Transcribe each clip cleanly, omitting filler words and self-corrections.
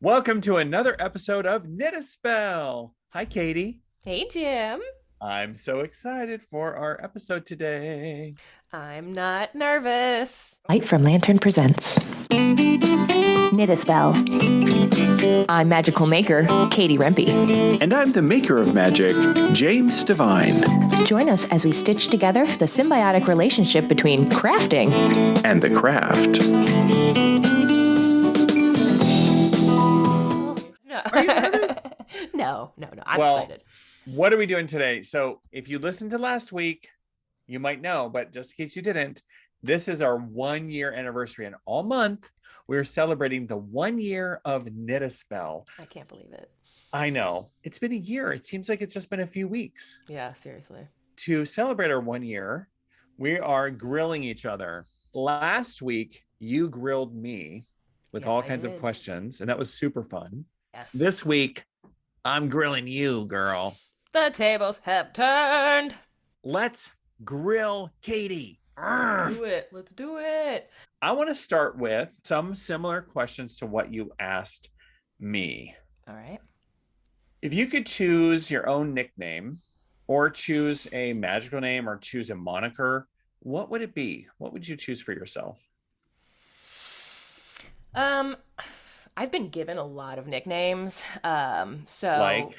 Welcome to another episode of Knit a Spell. Hi, Katie. Hey, Jim. I'm so excited for our episode today. I'm not nervous. Light from Lantern presents Knit a Spell. I'm Magical Maker Katie Rempe. And I'm the maker of magic, James Devine. Join us as we stitch together the symbiotic relationship between crafting And the craft. No. Are you nervous? No. I'm Well, excited. What are we doing today? So if you listened to last week, you might know, but just in case you didn't, this is our 1-year anniversary. And all month, we're celebrating the 1 year of Knit a Spell. I can't believe it. I know. It's been a year. It seems like it's just been a few weeks. Yeah, seriously. To celebrate our 1 year, we are grilling each other. Last week, you grilled me with Yes, all I kinds of did. questions, and that was super fun. Yes. This week, I'm grilling you, girl. The tables have turned. Let's grill Katie. Let's do it. I want to start with some similar questions to what you asked me. All right. If you could choose your own nickname or choose a magical name or choose a moniker, what would it be? What would you choose for yourself? I've been given a lot of nicknames. So Like?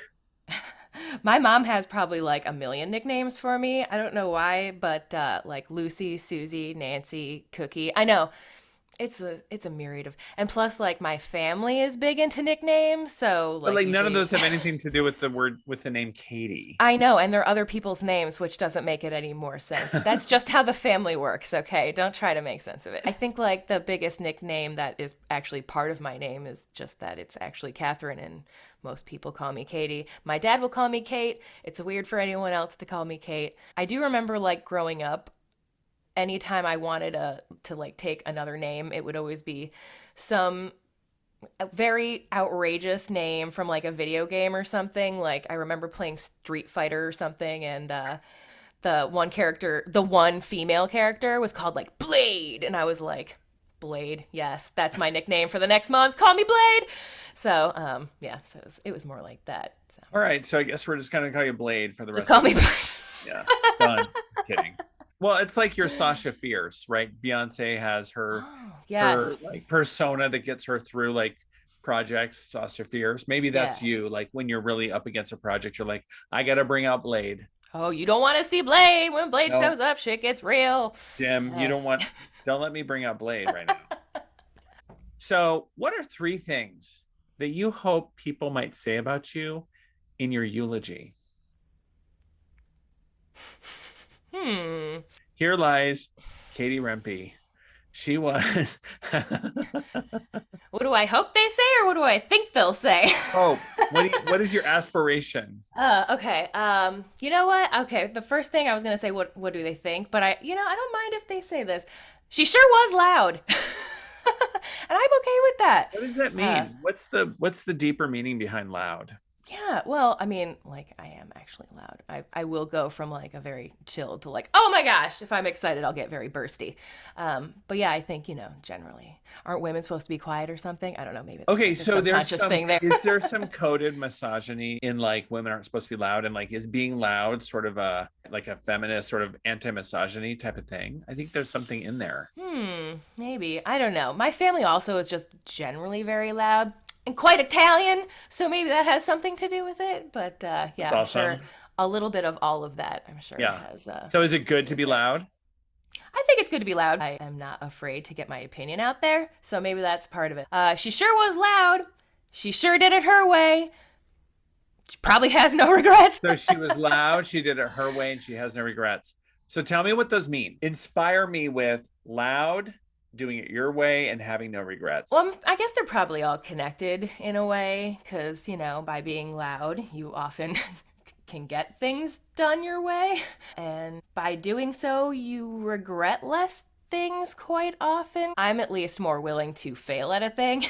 my mom has probably like a million nicknames for me. I don't know why, but like Lucy, Susie, Nancy, Cookie. I know it's a myriad of, and plus like my family is big into nicknames, so But like none of usually- those have anything to do with the name Katie. I know, and they're other people's names, which doesn't make it any more sense. That's just how the family works, okay? Don't try to make sense of it. I think like the biggest nickname that is actually part of my name is just that it's actually Catherine, and most people call me Katie. My dad will call me Kate. It's weird for anyone else to call me Kate. I do remember like growing up, anytime I wanted to like take another name, it would always be some a very outrageous name from like a video game or something. Like I remember playing Street Fighter or something, and the one female character was called like Blade, and I was like, Blade, yes, that's my nickname for the next month. Call me Blade. So yeah, so it was more like that. So. All right, so I guess we're just gonna call you Blade for the Just rest call of me the Blade. Yeah, done. Kidding. Well, it's like your Sasha Fierce, right? Beyonce has her Yes. like persona that gets her through like projects. Sasha Fierce. Maybe that's Yeah. you. Like when you're really up against a project, you're like, I gotta bring out Blade. Oh, you don't want to see Blade. When Blade No. shows up, shit gets real. Jim, you don't Yes. don't let me bring out Blade right now. So, what are 3 things that you hope people might say about you in your eulogy? Here lies Katie Rempe. She was. What do I hope they say, or what do I think they'll say? Oh, what is your aspiration? Okay. You know what? Okay, the first thing I was gonna say, what do they think? But I don't mind if they say this. She sure was loud, and I'm okay with that. What does that mean? What's the deeper meaning behind loud? Yeah, well, I mean, like, I am actually loud. I will go from, like, a very chill to, like, oh my gosh, if I'm excited, I'll get very bursty. But yeah, I think, generally, aren't women supposed to be quiet or something? I don't know, maybe Okay, there's so like a there's subconscious thing there. is there some coded misogyny in like women aren't supposed to be loud, and like is being loud sort of a like a feminist sort of anti-misogyny type of thing? I think there's something in there. Maybe. I don't know. My family also is just generally very loud and quite Italian, so maybe that has something to do with it. But yeah, That's I'm awesome. sure a little bit of all of that, I'm sure Yeah. has. So is it good to be loud? I think it's good to be loud. I am not afraid to get my opinion out there, so maybe that's part of it. She sure was loud. She sure did it her way. She probably has no regrets. So she was loud, she did it her way, and she has no regrets. So tell me what those mean. Inspire me with loud, doing it your way, and having no regrets. Well, I guess they're probably all connected in a way, because, by being loud, you often can get things done your way. And by doing so, you regret less things quite often. I'm at least more willing to fail at a thing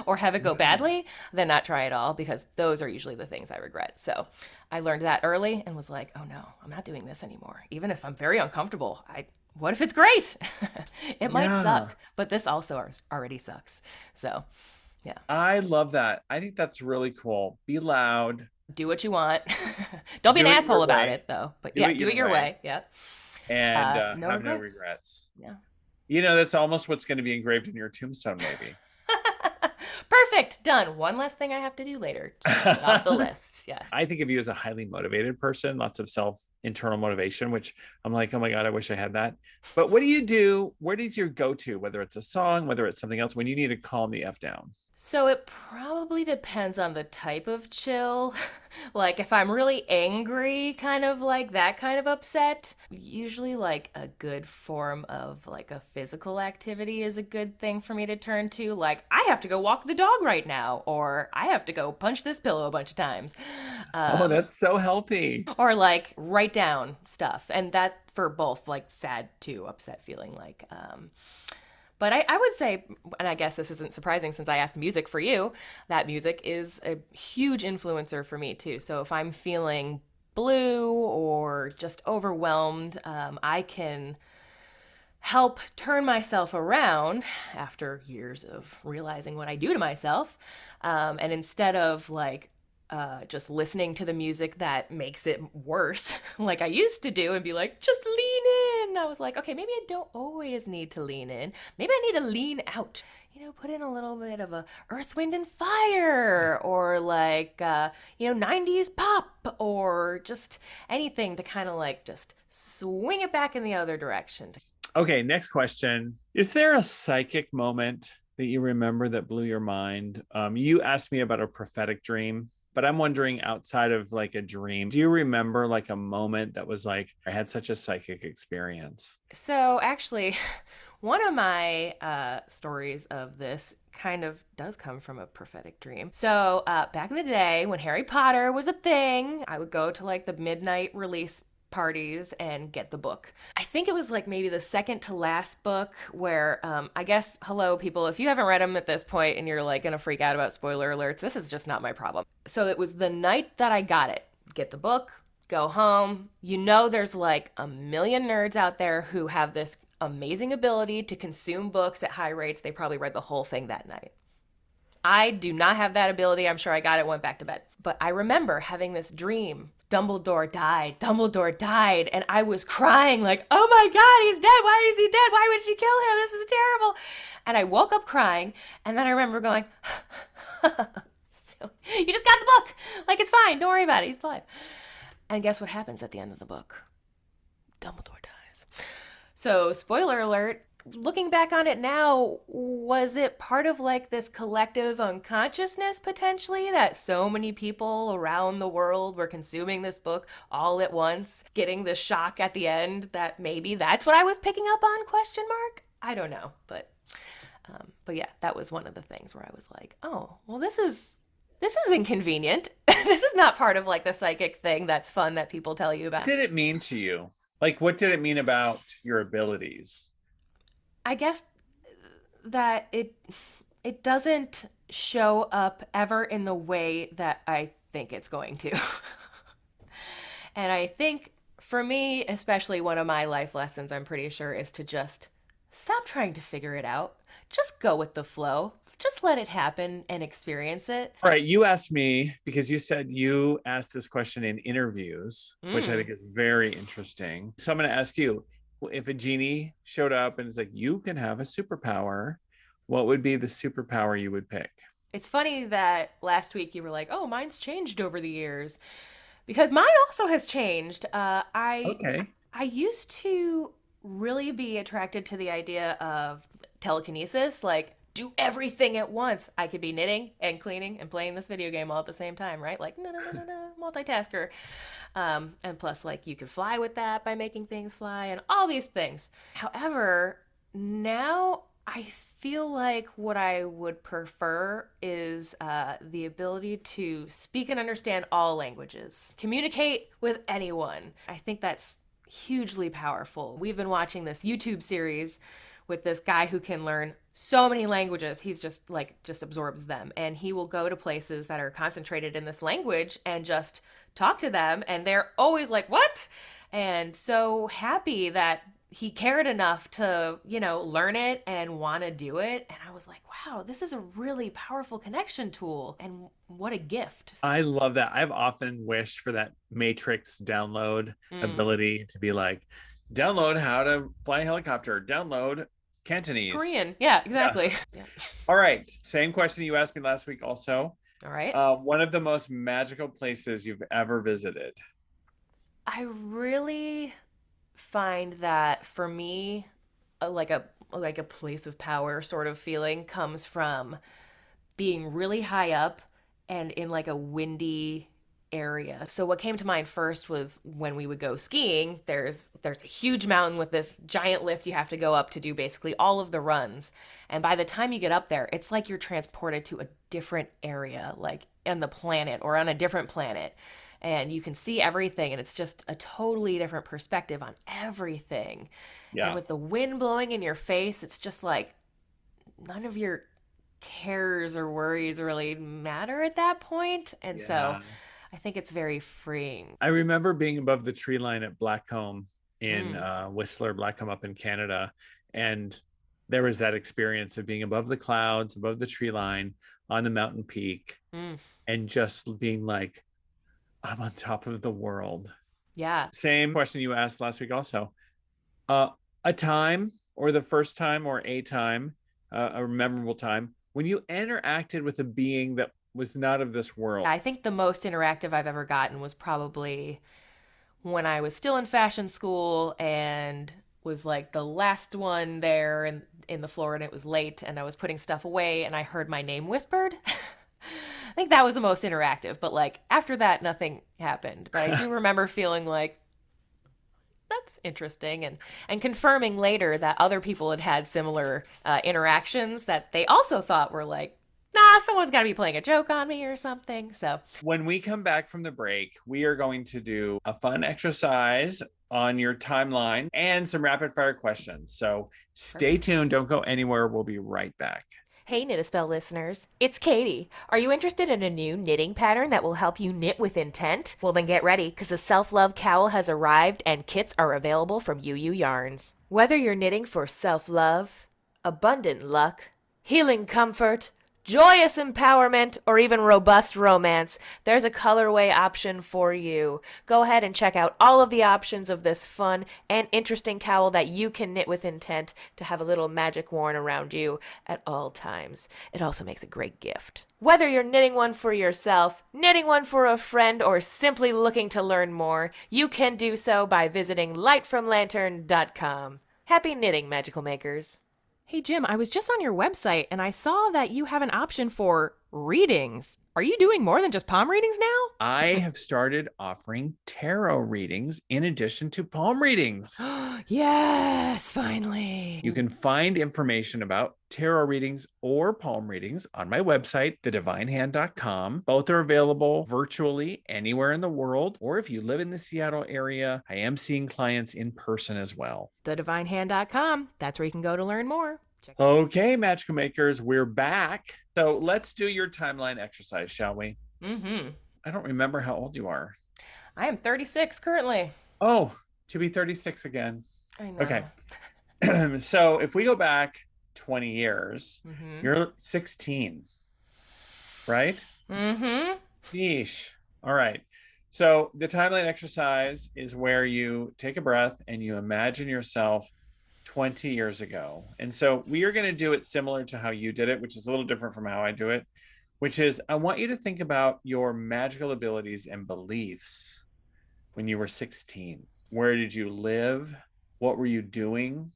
or have it go badly than not try at all, because those are usually the things I regret. So I learned that early and was like, oh no, I'm not doing this anymore. Even if I'm very uncomfortable, what if it's great? It might Yeah. suck, but this also already sucks. So Yeah. I love that. I think that's really cool. Be loud. Do what you want. Don't be Do an it your asshole about way. it, though. But Do yeah, it do your it your way. way. Yeah. And No have no regrets. regrets. Yeah. That's almost what's going to be engraved in your tombstone, maybe. Perfect. Done. One less thing I have to do later. Check it off the list. Yes. I think of you as a highly motivated person, lots of internal motivation, which I'm like, oh my God, I wish I had that. But what do you do? Where does your go-to, whether it's a song, whether it's something else, when you need to calm the F down? So it probably depends on the type of chill. Like if I'm really angry, kind of like that kind of upset, usually like a good form of like a physical activity is a good thing for me to turn to. Like I have to go walk the dog right now, or I have to go punch this pillow a bunch of times. Oh, that's so healthy. Or like write down stuff. And that for both like sad to upset feeling like, but I would say, and I guess this isn't surprising since I asked music for you, that music is a huge influencer for me too. So if I'm feeling blue or just overwhelmed, I can help turn myself around after years of realizing what I do to myself. And instead of like just listening to the music that makes it worse, like I used to do, and be like, just lean in. I was like, okay, maybe I don't always need to lean in. Maybe I need to lean out. Put in a little bit of a Earth, Wind, and Fire, or like, 90s pop, or just anything to kind of like just swing it back in the other direction. Okay, next question. Is there a psychic moment that you remember that blew your mind? You asked me about a prophetic dream, but I'm wondering, outside of like a dream, do you remember like a moment that was like, I had such a psychic experience? So actually, one of my stories of this kind of does come from a prophetic dream. So back in the day when Harry Potter was a thing, I would go to like the midnight release parties and get the book. I think it was like maybe the second to last book where I guess, hello people, if you haven't read them at this point and you're like gonna freak out about spoiler alerts, this is just not my problem. So it was the night that I got it. Get the book, go home. There's like a million nerds out there who have this amazing ability to consume books at high rates. They probably read the whole thing that night. I do not have that ability. I'm sure I got it, went back to bed. But I remember having this dream. Dumbledore died. And I was crying like, oh my God, he's dead. Why is he dead? Why would she kill him? This is terrible. And I woke up crying. And then I remember going, you just got the book. Like, it's fine. Don't worry about it. He's alive. And guess what happens at the end of the book? Dumbledore dies. So, spoiler alert, looking back on it now, was it part of like this collective unconsciousness potentially that so many people around the world were consuming this book all at once, getting the shock at the end that maybe that's what I was picking up on, question mark? I don't know, but yeah, that was one of the things where I was like, oh, well, this is inconvenient. This is not part of like the psychic thing that's fun that people tell you about. What did it mean to you? Like, what did it mean about your abilities? I guess that it doesn't show up ever in the way that I think it's going to. And I think for me, especially one of my life lessons, I'm pretty sure, is to just stop trying to figure it out. Just go with the flow. Just let it happen and experience it. All right. You asked me, because you said you asked this question in interviews, which I think is very interesting. So I'm going to ask you, if a genie showed up and it's like, you can have a superpower, what would be the superpower you would pick? It's funny that last week you were like, oh, mine's changed over the years, because mine also has changed. I used to really be attracted to the idea of telekinesis, like do everything at once. I could be knitting and cleaning and playing this video game all at the same time, right? Like, no, multitasker. And plus, like, you could fly with that by making things fly and all these things. However, now I feel like what I would prefer is the ability to speak and understand all languages, communicate with anyone. I think that's hugely powerful. We've been watching this YouTube series with this guy who can learn so many languages. He's just absorbs them. And he will go to places that are concentrated in this language and just talk to them. And they're always like, what? And so happy that he cared enough to, learn it and want to do it. And I was like, wow, this is a really powerful connection tool. And what a gift. I love that. I've often wished for that Matrix download ability to be like, download how to fly a helicopter, download Cantonese. Korean. Yeah, exactly. Yeah. All right. Same question you asked me last week also. All right. One of the most magical places you've ever visited. I really find that for me, like a place of power sort of feeling comes from being really high up and in like a windy area. So what came to mind first was when we would go skiing, there's a huge mountain with this giant lift you have to go up to do basically all of the runs. And by the time you get up there, it's like you're transported to a different area, like on the planet or on a different planet. And you can see everything, and it's just a totally different perspective on everything. Yeah. And with the wind blowing in your face, it's just like none of your cares or worries really matter at that point. And so I think it's very freeing. I remember being above the tree line at Blackcomb in Whistler, Blackcomb up in Canada. And there was that experience of being above the clouds, above the tree line on the mountain peak, and just being like, I'm on top of the world. Yeah. Same question you asked last week also. A time or the first time or a time, a memorable time when you interacted with a being that was not of this world. I think the most interactive I've ever gotten was probably when I was still in fashion school and was like the last one there in the floor, and it was late and I was putting stuff away and I heard my name whispered. I think that was the most interactive, but like after that, nothing happened. But I do remember feeling like, that's interesting, and confirming later that other people had had similar interactions that they also thought were like, nah, someone's got to be playing a joke on me or something. So when we come back from the break, we are going to do a fun exercise on your timeline and some rapid fire questions. So stay tuned. Don't go anywhere. We'll be right back. Hey, Knit a Spell listeners. It's Katie. Are you interested in a new knitting pattern that will help you knit with intent? Well, then get ready, because the Self-Love Cowl has arrived and kits are available from UU Yarns. Whether you're knitting for self-love, abundant luck, healing comfort, joyous empowerment, or even robust romance, there's a colorway option for you. Go ahead and check out all of the options of this fun and interesting cowl that you can knit with intent to have a little magic worn around you at all times. It also makes a great gift. Whether you're knitting one for yourself, knitting one for a friend, or simply looking to learn more, you can do so by visiting lightfromlantern.com. Happy knitting, magical makers. Hey, Jim, I was just on your website and I saw that you have an option for readings. Are you doing more than just palm readings now? I have started offering tarot readings in addition to palm readings. Yes, finally. You can find information about tarot readings or palm readings on my website, thedivinehand.com. Both are available virtually anywhere in the world, or if you live in the Seattle area, I am seeing clients in person as well. Thedivinehand.com. That's where you can go to learn more. Okay, Magical Makers, we're back. So let's do your timeline exercise, shall we? Mm-hmm. I don't remember how old you are. I am 36 currently. Oh, to be 36 again. I know. Okay. So if we go back 20 years, you're 16, right? Mm-hmm. Yeesh. All right. So the timeline exercise is where you take a breath and you imagine yourself 20 years ago. And so we are going to do it similar to how you did it, which is a little different from how I do it, which is I want you to think about your magical abilities and beliefs when you were 16. Where did you live? What were you doing?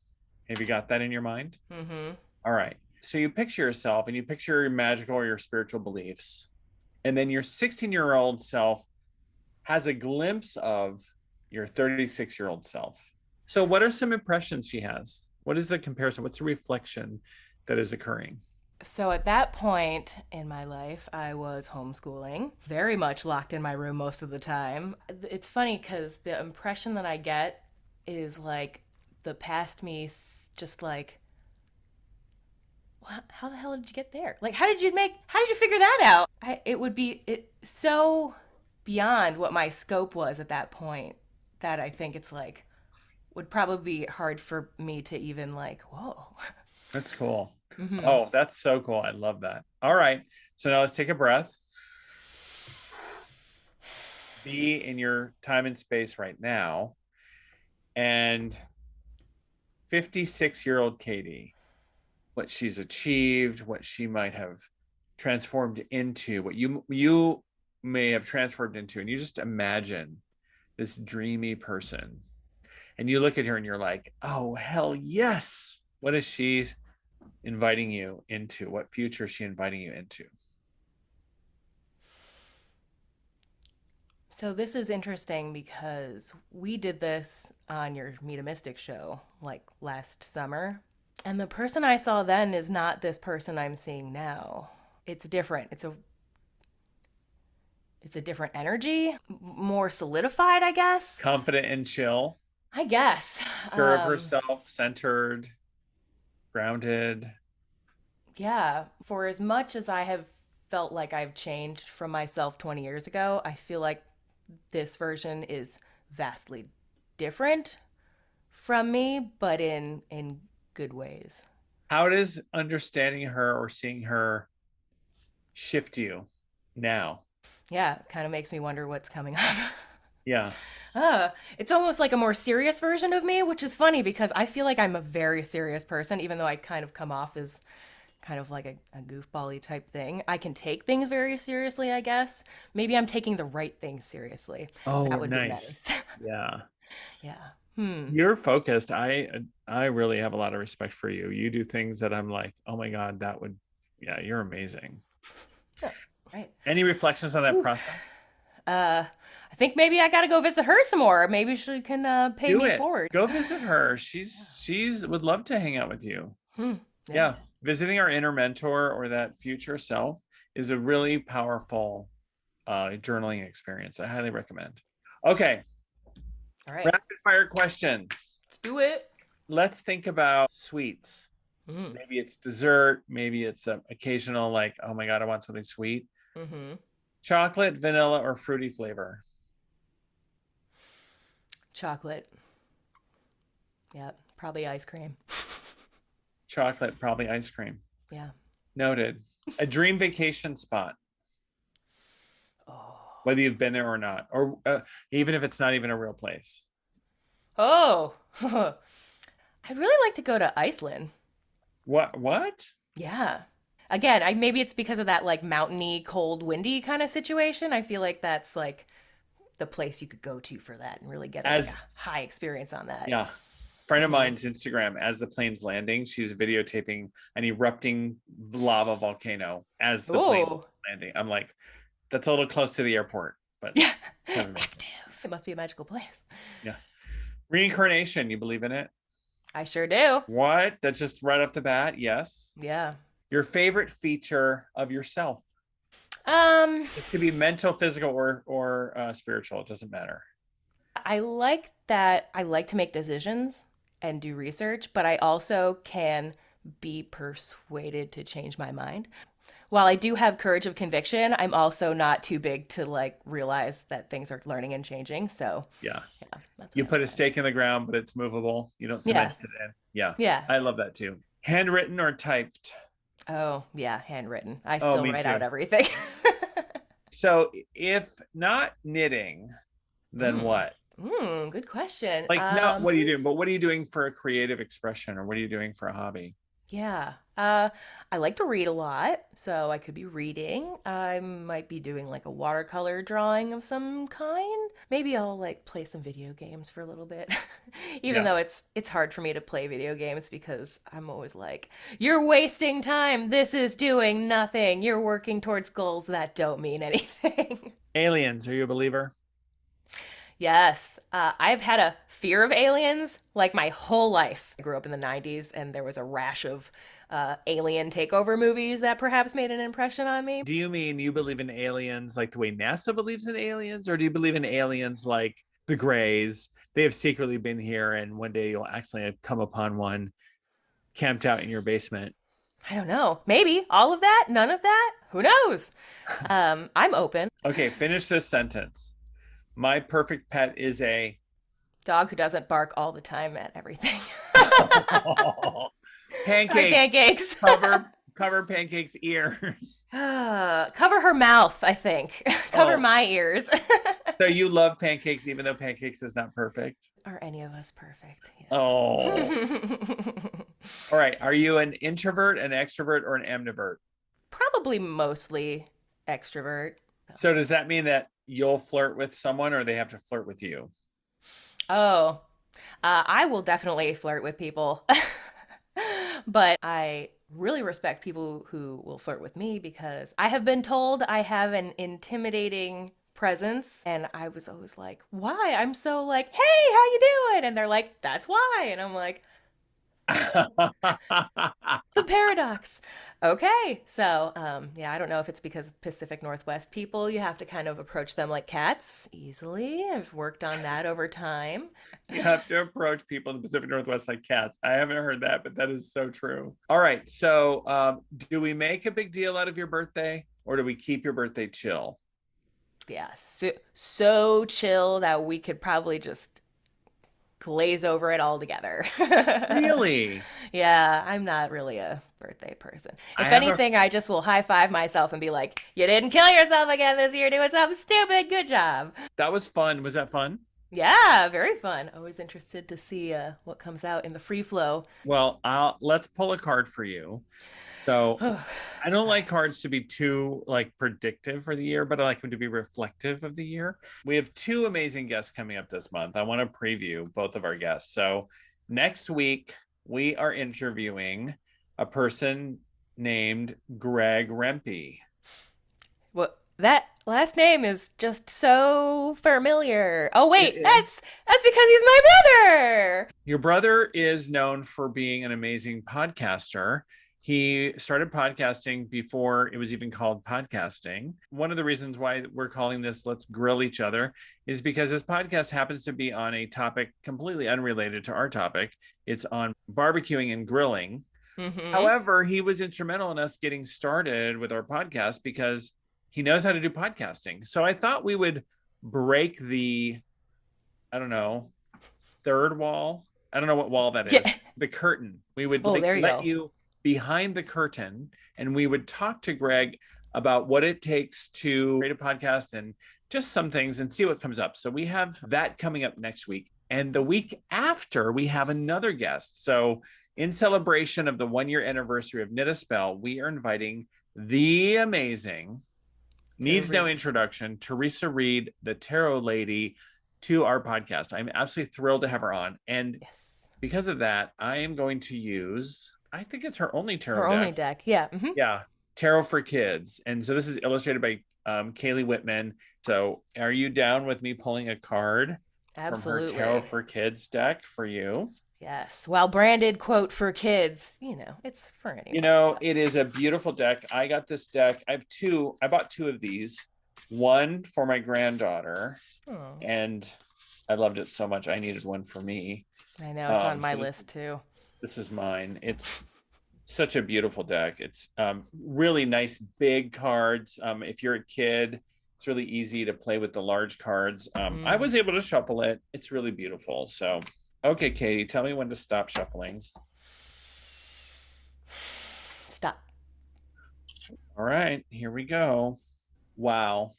Have you got that in your mind? Mm-hmm. All right. So you picture yourself and you picture your magical or your spiritual beliefs. And then your 16-year-old self has a glimpse of your 36-year-old self. So what are some impressions she has? What is the comparison? What's the reflection that is occurring? So at that point in my life, I was homeschooling, very much locked in my room most of the time. It's funny because the impression that I get is like the past me just like, how the hell did you get there? Like, how did you figure that out? It would be so beyond what my scope was at that point that I think it's like, would probably be hard for me to even like, whoa. That's cool. Mm-hmm. Oh, that's so cool. I love that. All right. So now let's take a breath. Be in your time and space right now. And 56-year-old Katie, what she's achieved, what she might have transformed into, what you may have transformed into. And you just imagine this dreamy person. And you look at her and you're like, oh, hell yes. What is she inviting you into? What future is she inviting you into? So this is interesting because we did this on your Meet a Mystic show like last summer. And the person I saw then is not this person I'm seeing now. It's different. It's a different energy, more solidified, I guess. Confident and chill. I guess. Sure of herself, centered, grounded. Yeah. For as much as I have felt like I've changed from myself 20 years ago, I feel like this version is vastly different from me, but in good ways. How does understanding her or seeing her shift you now? Yeah, it kind of makes me wonder what's coming up. Yeah. It's almost like a more serious version of me, which is funny because I feel like I'm a very serious person, even though I kind of come off as kind of like a goofball-y type thing. I can take things very seriously, I guess. Maybe I'm taking the right things seriously. Oh, that would nice. be nice. Yeah. Yeah. You're focused. I really have a lot of respect for you. You do things that I'm like, oh my God, yeah, you're amazing. Yeah, right. Any reflections on that process? I think maybe I gotta go visit her some more. Maybe she can pay me forward. Go visit her. She's would love to hang out with you. Yeah. Visiting our inner mentor or that future self is a really powerful journaling experience. I highly recommend. Okay. All right. Rapid fire questions. Let's do it. Let's think about sweets. Maybe it's dessert. Maybe it's an occasional like, oh my God, I want something sweet. Chocolate, vanilla, or fruity flavor? Chocolate. Yeah, probably ice cream. Chocolate, probably ice cream. Yeah. Noted. A dream vacation spot. Oh. Whether you've been there or not, or even if it's not even a real place. Oh. I'd really like to go to Iceland. What? Yeah. Again, maybe it's because of that like mountainy, cold, windy kind of situation. I feel like that's like the place you could go to for that and really get like a high experience on that. Yeah. Friend of mine's Instagram, as the plane's landing, she's videotaping an erupting lava volcano as the plane's landing. I'm like, that's a little close to the airport, but yeah, active. It must be a magical place. Yeah. Reincarnation, you believe in it? I sure do. What? That's just right off the bat? Yes. Yeah. Your favorite feature of yourself? This could be mental, physical, or spiritual. It doesn't matter. I like that. I like to make decisions and do research, but I also can be persuaded to change my mind. While I do have courage of conviction, I'm also not too big to like realize that things are learning and changing. So yeah, that's you put a stake in the ground, but it's movable. You don't cement it in. Yeah. I love that too. Handwritten or typed? Oh yeah, handwritten. I still write out everything. So if not knitting, then what? Good question. Like, not what are you doing, but what are you doing for a creative expression, or what are you doing for a hobby? Yeah. I like to read a lot, so I could be reading. I might be doing like a watercolor drawing of some kind. Maybe I'll like play some video games for a little bit. Even though it's hard for me to play video games because I'm always like, you're wasting time. This is doing nothing. You're working towards goals that don't mean anything. Aliens, are you a believer? Yes. I've had a fear of aliens like my whole life. I grew up in the 90s and there was a rash of alien takeover movies that perhaps made an impression on me. Do you mean you believe in aliens like the way NASA believes in aliens? Or do you believe in aliens like the Greys? They have secretly been here and one day you'll accidentally come upon one camped out in your basement. I don't know. Maybe all of that, none of that. Who knows? I'm open. Okay, finish this sentence. My perfect pet is a Dog who doesn't bark all the time at everything. Pancakes. Sorry, Pancakes. Cover Pancakes' ears. Cover her mouth, I think. Cover my ears. So you love Pancakes even though Pancakes is not perfect? Are any of us perfect? Yeah. Oh. All right. Are you an introvert, an extrovert, or an ambivert? Probably mostly extrovert. So does that mean that you'll flirt with someone or they have to flirt with you? Oh, I will definitely flirt with people. But I really respect people who will flirt with me because I have been told I have an intimidating presence, and I was always like, why? I'm so like, hey, how you doing? And they're like, that's why. And I'm like, the paradox. Okay. So, yeah, I don't know if it's because Pacific Northwest people, you have to kind of approach them like cats easily. I've worked on that over time. You have to approach people in the Pacific Northwest like cats. I haven't heard that, but that is so true. All right. So, do we make a big deal out of your birthday or do we keep your birthday chill? Yeah. So chill that we could probably just glaze over it all together. Really? Yeah, I'm not really a birthday person. I If have anything, I just will high five myself and be like, you didn't kill yourself again this year doing something stupid. Good job. That was fun. Was that fun? Yeah, very fun. Always interested to see what comes out in the free flow. Well, let's pull a card for you. So I don't like cards to be too like predictive for the year, but I like them to be reflective of the year. We have two amazing guests coming up this month. I want to preview both of our guests. So next week, we are interviewing a person named Greg Rempe. What that last name is just so familiar. Oh wait, that's because he's my brother. Your brother is known for being an amazing podcaster. He started podcasting before it was even called podcasting. One of the reasons why we're calling this Let's Grill Each Other is because this podcast happens to be on a topic completely unrelated to our topic. It's on barbecuing and grilling. Mm-hmm. However, he was instrumental in us getting started with our podcast because he knows how to do podcasting. So I thought we would break the, I don't know, third wall. I don't know what wall that is. Yeah. The curtain. We would let you behind the curtain and we would talk to Greg about what it takes to create a podcast and just some things and see what comes up. So we have that coming up next week. And the week after, we have another guest. So in celebration of the 1-year anniversary of Knit a Spell, we are inviting the amazing, needs no introduction, Teresa Reed, the tarot lady, to our podcast. I'm absolutely thrilled to have her on. And because of that, I am going to use, I think it's her only tarot deck. Her only deck, yeah. Mm-hmm. Yeah, Tarot for Kids. And so this is illustrated by Kaylee Whitman. So are you down with me pulling a card Absolutely. from her Tarot for Kids deck for you? Yes. While branded, quote, for kids, it's for anyone. So. It is a beautiful deck. I got this deck. I bought two of these. One for my granddaughter. Oh. And I loved it so much. I needed one for me. I know, it's on my list too. This is mine. It's such a beautiful deck. It's really nice, big cards. If you're a kid, it's really easy to play with the large cards. I was able to shuffle it. It's really beautiful. So, okay, Katie, tell me when to stop shuffling. Stop. All right, here we go. Wow.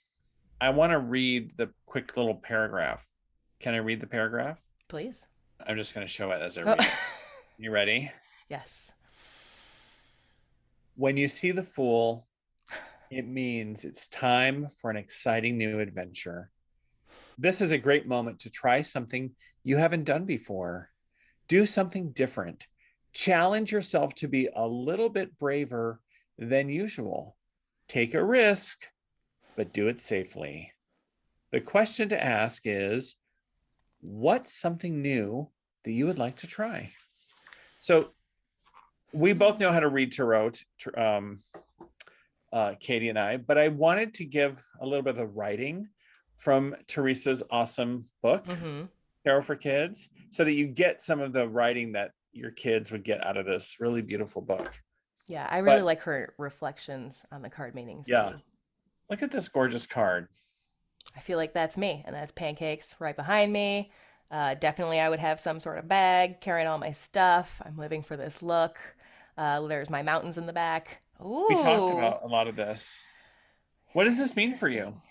I want to read the quick little paragraph. Can I read the paragraph? Please. I'm just going to show it as I read it. You ready? Yes. When you see the Fool, it means it's time for an exciting new adventure. This is a great moment to try something you haven't done before. Do something different. Challenge yourself to be a little bit braver than usual. Take a risk, but do it safely. The question to ask is, what's something new that you would like to try? So we both know how to read tarot, Katie and I, but I wanted to give a little bit of the writing from Teresa's awesome book, Tarot for Kids, so that you get some of the writing that your kids would get out of this really beautiful book. Yeah, I really like her reflections on the card meanings. Yeah. Too. Look at this gorgeous card. I feel like that's me, and that's Pancakes right behind me. Definitely, I would have some sort of bag carrying all my stuff. I'm living for this look. There's my mountains in the back. We talked Ooh, about a lot of this. What does this mean for you? interesting.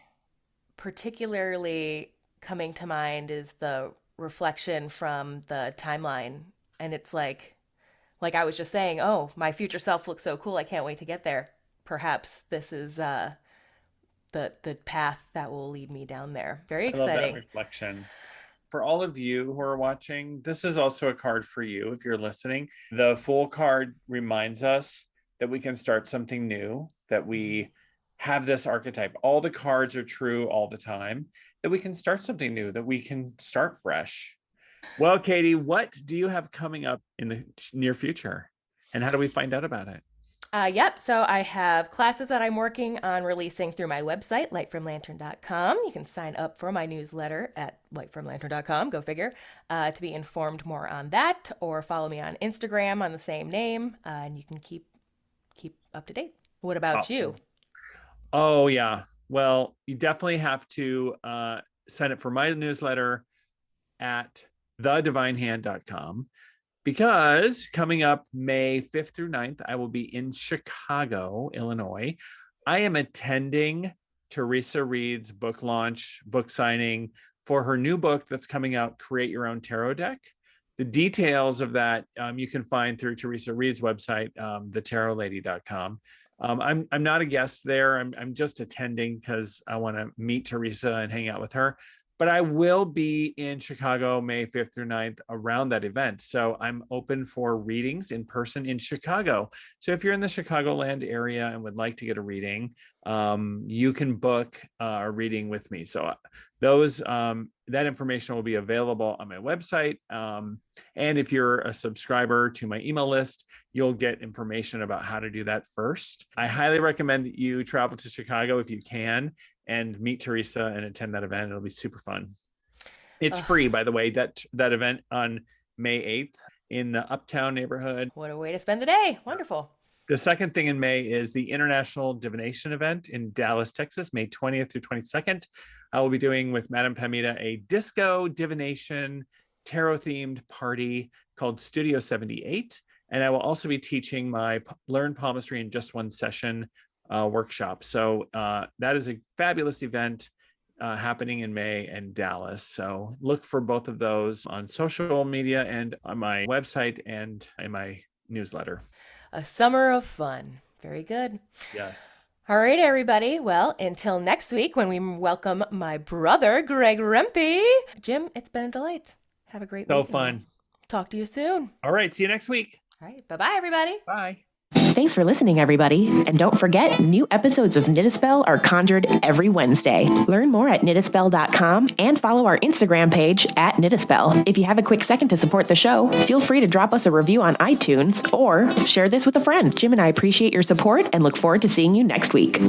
Particularly coming to mind is the reflection from the timeline. And it's like I was just saying, oh, my future self looks so cool. I can't wait to get there. Perhaps this is the path that will lead me down there. Very I love that exciting. reflection. For all of you who are watching, this is also a card for you if you're listening. The Fool card reminds us that we can start something new, that we have this archetype. All the cards are true all the time, that we can start something new, that we can start fresh. Well, Katie, what do you have coming up in the near future? And how do we find out about it? Yep. So I have classes that I'm working on releasing through my website, lightfromlantern.com. You can sign up for my newsletter at lightfromlantern.com, go figure, to be informed more on that, or follow me on Instagram on the same name, and you can keep up to date. What about you? Oh, yeah. Well, you definitely have to sign up for my newsletter at thedivinehand.com. Because coming up May 5th through 9th, I will be in Chicago, Illinois. I am attending Teresa Reed's book launch, book signing for her new book that's coming out, Create Your Own Tarot Deck. The details of that you can find through Teresa Reed's website, thetarotlady.com. I'm not a guest there. I'm just attending because I want to meet Teresa and hang out with her. But I will be in Chicago May 5th through 9th around that event. So I'm open for readings in person in Chicago. So if you're in the Chicagoland area and would like to get a reading, you can book a reading with me. So that information will be available on my website. And if you're a subscriber to my email list, you'll get information about how to do that first. I highly recommend that you travel to Chicago if you can and meet Teresa and attend that event. It'll be super fun. It's free, by the way, that event on May 8th in the Uptown neighborhood. What a way to spend the day. Wonderful. The second thing in May is the International Divination event in Dallas, Texas, May 20th through 22nd. I will be doing with Madame Pamita a disco divination tarot themed party called Studio 78. And I will also be teaching my Learn Palmistry in Just One Session workshop. So that is a fabulous event happening in May in Dallas. So look for both of those on social media and on my website and in my newsletter. A summer of fun. Very good. Yes. All right, everybody. Well, until next week when we welcome my brother, Greg Rempe. Jim, it's been a delight. Have a great week. So fun. Talk to you soon. All right. See you next week. All right. Bye-bye, everybody. Bye. Thanks for listening, everybody. And don't forget, new episodes of Knit a Spell are conjured every Wednesday. Learn more at knitaspell.com and follow our Instagram page at Knit a Spell. If you have a quick second to support the show, feel free to drop us a review on iTunes or share this with a friend. Jim and I appreciate your support and look forward to seeing you next week.